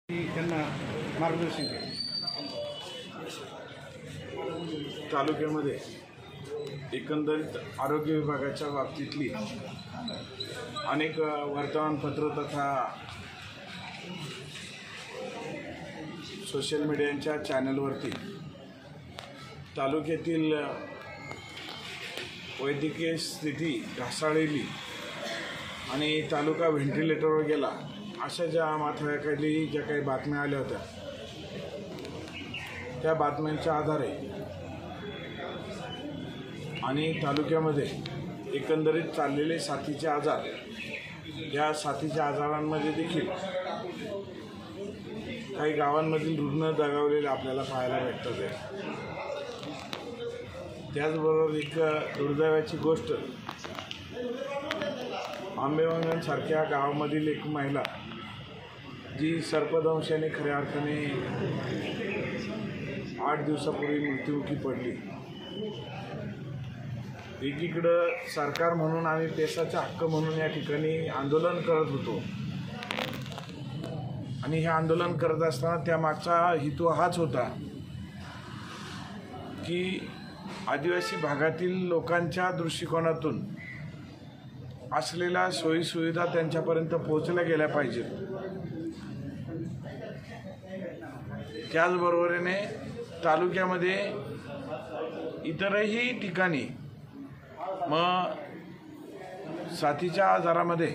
त्यांना मार्गदर्शन केले। तालुक्यामध्ये एकंदरीत आरोग्य विभागाच्या बाबतीतली अनेक वर्तमानपत्र तथा सोशल मीडियाच्या चॅनलवरती तालुक्यातील वैद्यकीय स्थिती ढासळलेली आणि तालुका व्हेंटिलेटरवर गेला अशा ज्या माथ्याखाली ज्या काही बातम्या आल्या होत्या त्या बातम्यांच्या आधारे आणि तालुक्यामध्ये एकंदरीत चाललेले साथीचे आजार, या साथीच्या आजारांमध्ये देखील काही गावांमधील रुग्ण दगावलेले आपल्याला पाहायला भेटतात आहे। त्याचबरोबर एक दुर्दैवाची गोष्ट, आंबेवंगणसारख्या गावामधील एक महिला जी सर्पदंशाने खऱ्या अर्थाने 8 दिवसापूर्वी मृत्युमुखी पडली। एकीकडं सरकार म्हणून आम्ही पेसाचा हक्क म्हणून या ठिकाणी आंदोलन करत होतो आणि हे आंदोलन करत असताना त्यामागचा हेतू हाच होता की आदिवासी भागातील लोकांच्या दृष्टिकोनातून असलेल्या सोयीसुविधा त्यांच्यापर्यंत पोहोचल्या गेल्या पाहिजेत। त्याचबरोबरीने तालुक्यामध्ये इतरही ठिकाणी मग साथीच्या आजारामध्ये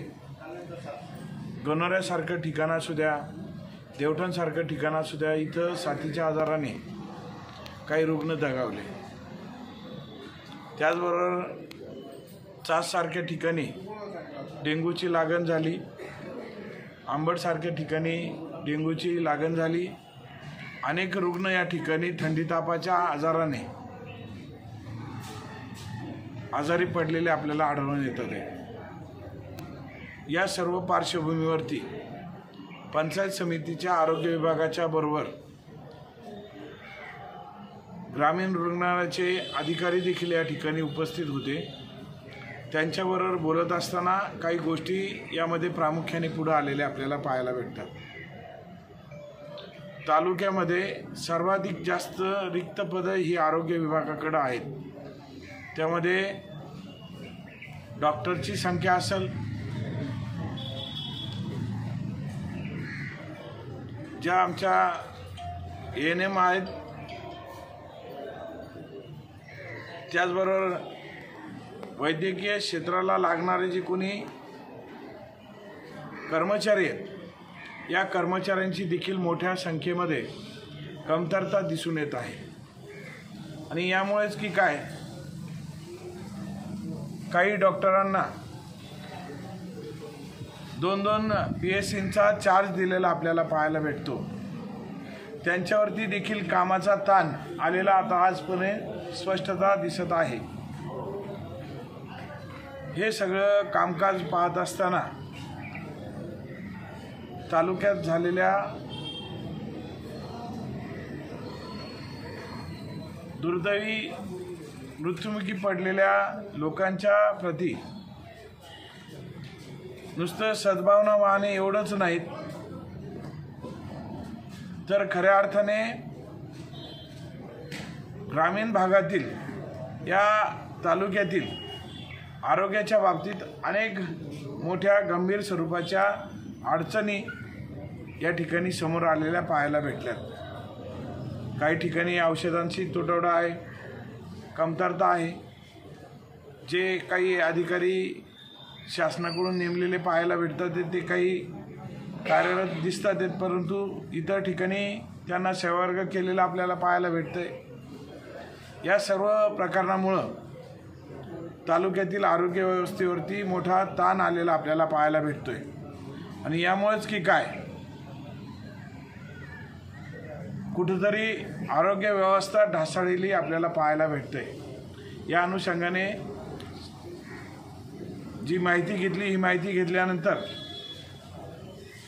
गणोऱ्यासारखं ठिकाण असू द्या, देवठणसारखं ठिकाण असू द्या, इथं साथीच्या आजाराने काही रुग्ण दगावले। त्याचबरोबर चाससारख्या ठिकाणी डेंग्यूची लागण झाली, आंबटसारख्या ठिकाणी डेंग्यूची लागण झाली। अनेक रुग्ण या ठिकाणी थंडी तापाच्या आजाराने आजारी पडलेले आपल्याला आढळून येतात आहे। या सर्व पार्श्वभूमीवरती पंचायत समितीच्या आरोग्य विभागाच्या बरोबर ग्रामीण रुग्णालयाचे अधिकारी देखील या ठिकाणी उपस्थित होते। त्यांच्याबरोबर बोलत असताना काही गोष्टी यामध्ये प्रामुख्याने पुढे आलेल्या आपल्याला पाहायला भेटतात। तालुक्यामध्ये सर्वाधिक जास्त रिक्त पदं ही आरोग्य विभागाकडे आहेत। त्यामध्ये डॉक्टरची संख्या असेल, ज्या आमच्या ANM आहेत, त्याचबरोबर वैद्यकीय क्षेत्राला लागणारे जे कोणी कर्मचारी आहेत, या कर्मचाऱ्यांची देखील मोठ्या संख्येमध्ये कमतरता दिसून येत आहे। आणि यामुळेच की काय, काही डॉक्टरांना 2-2 PSCचा चार्ज दिलेला आपल्याला पाहायला भेटतो। त्यांच्यावरती देखील कामाचा ताण आलेला आता आजपणे स्पष्टता दिसत आहे। हे सगळं कामकाज पाहत असताना तालुक्यात झालेल्या दुर्दैवी मृत्युमुखी पडलेल्या लोकांच्या प्रती नुसतं सद्भावना वाहणे एवढंच नाहीत, तर खऱ्या अर्थाने ग्रामीण भागातील या तालुक्यातील आरोग्याच्या बाबतीत अनेक मोठ्या गंभीर स्वरूपाच्या अडचणी या ठिकाणी समोर आलेल्या पाहायला भेटल्यात। काही ठिकाणी औषधांची तुटवडा आहे, कमतरता आहे। जे काही अधिकारी शासनाकडून नेमलेले पाहायला भेटतात ते काही कार्यरत दिसतात आहेत, परंतु इतर ठिकाणी त्यांना सेवावर्ग केलेला आपल्याला पाहायला भेटतंय। या सर्व प्रकरणामुळं तालुक्यातील आरोग्य व्यवस्थेवरती मोठा ताण आलेला आपल्याला पाहायला भेटतोय। आणि यामुळेच की काय, कुठेतरी आरोग्य व्यवस्था ढासळलेली आपल्याला पाहायला भेटते। या अनुषंगाने जी माहिती घेतली, ही माहिती घेतल्यानंतर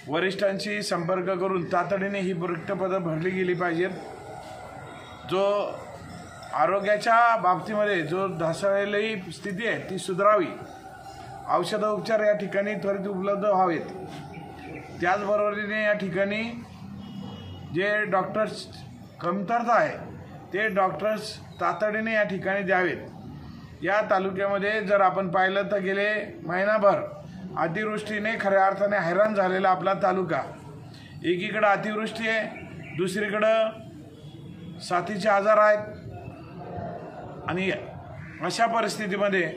वरिष्ठांशी संपर्क करून तातडीने ही रिक्त पदं भरली गेली पाहिजेत। जो आरोग्याच्या बाबतीमध्ये जो ढासळलेली स्थिती आहे ती सुधारावी, औषधोपचार या ठिकाणी त्वरित उपलब्ध व्हावेत। त्याचबरोबरीने या ठिकाणी जे डॉक्टर्स कमतरता आहे ते डॉक्टर्स तातडीने या ठिकाणी द्यावेत। या तालुक्यामध्ये जर आपण पाहिलं तर गेले महिनाभर अतिवृष्टीने खऱ्या अर्थाने हैराण झालेला आपला तालुका, एकीकडे अतिवृष्टी आहे, दुसरीकडं साथीचे आजार आहेत आणि अशा परिस्थितीमध्ये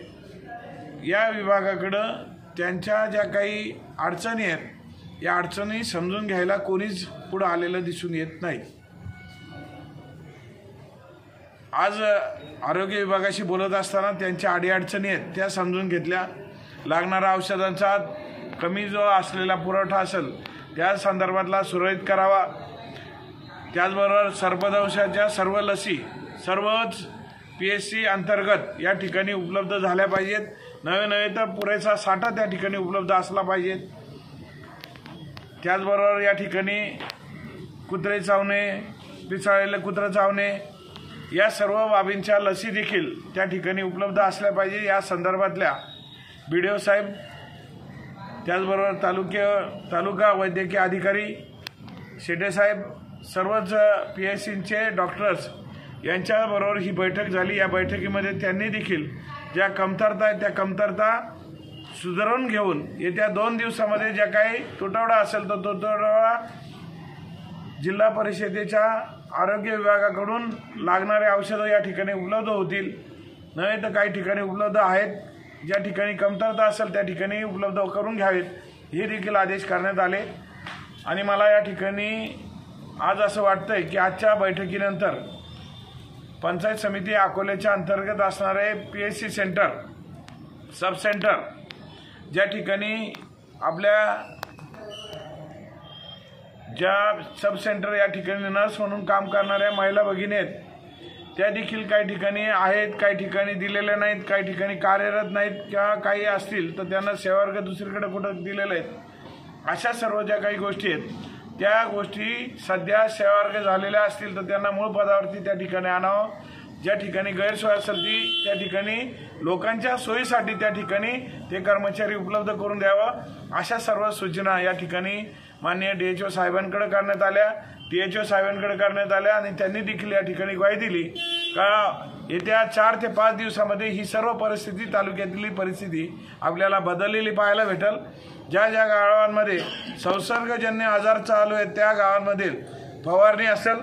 या विभागाकडं त्यांच्या ज्या काही अडचणी आहेत या अडचणी समजून घ्यायला कोणीच पुढं आलेलं दिसून येत नाही। आज आरोग्य विभागाशी बोलत असताना त्यांच्या अडीअडचणी आहेत त्या समजून घेतल्या। लागणारा औषधांचा कमी जो असलेला पुरवठा असेल त्या संदर्भातला सुरळीत करावा। त्याचबरोबर सर्पदंशाच्या सर्व लसी सर्वच PSC अंतर्गत या ठिकाणी उपलब्ध झाल्या पाहिजेत। नवे तर पुरेसा साठा त्या ठिकाणी उपलब्ध असला पाहिजे। त्याचबरोबर या ठिकाणी कुत्रे चावणे, पिसाळलेलं कुत्रं चावणे या सर्व बाबींच्या लसी देखील त्या ठिकाणी उपलब्ध असल्या पाहिजे। या संदर्भातल्या BDO साहेब, त्याचबरोबर तालुका वैद्यकीय अधिकारी शेटे साहेब, सर्वच PSCचे डॉक्टर्स यांच्याबरोबर ही बैठक झाली। या बैठकीमध्ये त्यांनी देखील ज्या कमतरता आहेत त्या कमतरता सुधारून घेऊन येत्या 2 दिवसामध्ये ज्या काही तुटवडा असेल तर तो तुटवडा जिल्हा परिषदेच्या आरोग्य विभागाकडून लागणारे औषधं या ठिकाणी उपलब्ध होतील। नव्हे तर काही ठिकाणी उपलब्ध आहेत, ज्या ठिकाणी कमतरता असेल त्या ठिकाणी उपलब्ध करून घ्यावेत हे देखील आदेश करण्यात आले। आणि मला या ठिकाणी आज असं वाटतंय की आजच्या बैठकीनंतर पंचायत समिती अकोल्याच्या अंतर्गत असणारे PSC सेंटर, सब सेंटर, ज्या ठिकाणी आपल्या ज्या सब सेंटर या ठिकाणी नर्स म्हणून काम करणाऱ्या महिला भगिनी आहेत त्या देखील काही ठिकाणी आहेत, काही ठिकाणी दिलेल्या नाहीत, काही ठिकाणी कार्यरत नाहीत किंवा काही असतील तर त्यांना सेवावर्ग दुसरीकडे कुठं दिलेले आहेत। अशा सर्व ज्या काही गोष्टी आहेत त्या गोष्टी सध्या सेवावर्ग झालेल्या असतील तर त्यांना मूळ पदावरती त्या ठिकाणी आणावं। ज्या ठिकाणी गैरसोय असेल ती त्या ठिकाणी लोकांच्या सोयीसाठी त्या ठिकाणी ते कर्मचारी उपलब्ध करून द्यावं। अशा सर्व सूचना या ठिकाणी माननीय DHO साहेबांकडे करण्यात आल्या, THO साहेबांकडे करण्यात आल्या आणि त्यांनी देखील या ठिकाणी ग्वाही दिली का येत्या 4 ते 5 दिवसामध्ये ही सर्व परिस्थिती, तालुक्यातली परिस्थिती आपल्याला बदललेली पाहायला भेटेल। ज्या ज्या गावांमध्ये संसर्गजन्य आजार चालू आहेत त्या गावांमध्ये फवारणी असेल,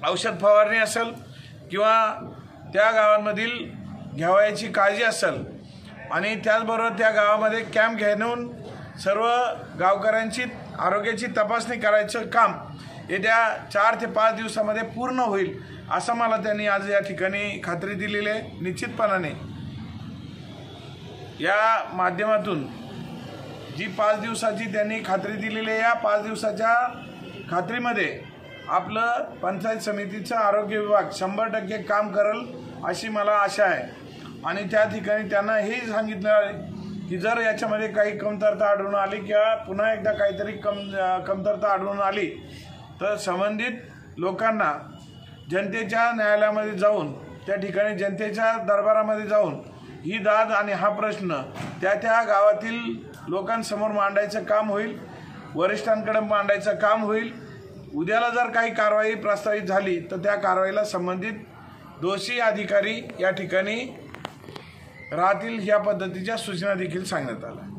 औषध फवारणी असेल किंवा त्या गावांमधील घ्यावयाची काळजी असेल आणि त्याचबरोबर त्या गावामध्ये कॅम्प घेऊन सर्व गावकऱ्यांची आरोग्याची तपासणी करायचं काम येत्या 4 ते 5 दिवसामध्ये पूर्ण होईल असं मला त्यांनी आज या ठिकाणी खात्री दिलेली आहे। निश्चितपणाने या माध्यमातून जी 5 दिवसाची त्यांनी खात्री दिलेली आहे या 5 दिवसाच्या खात्रीमध्ये आपलं पंचायत समितीचं आरोग्य विभाग 100% काम करेल अशी मला आशा आहे। आणि त्या ठिकाणी त्यांना हे सांगितलं आहे की जर याच्यामध्ये काही कमतरता आढळून आली किंवा पुन्हा एकदा काहीतरी कमतरता आढळून आली तर संबंधित लोकांना जनतेच्या न्यायालयामध्ये जाऊन त्या ठिकाणी जनतेच्या दरबारामध्ये जाऊन ही दाद आणि हा प्रश्न त्या गावातील लोकांसमोर मांडायचं काम होईल, वरिष्ठांकडे मांडायचं काम होईल। उद्याला जर काही कारवाई प्रस्तावित झाली तर त्या कारवाईला संबंधित दोषी अधिकारी या ठिकाणी राहतील या पद्धतीच्या सूचना देखील सांगण्यात आल्या।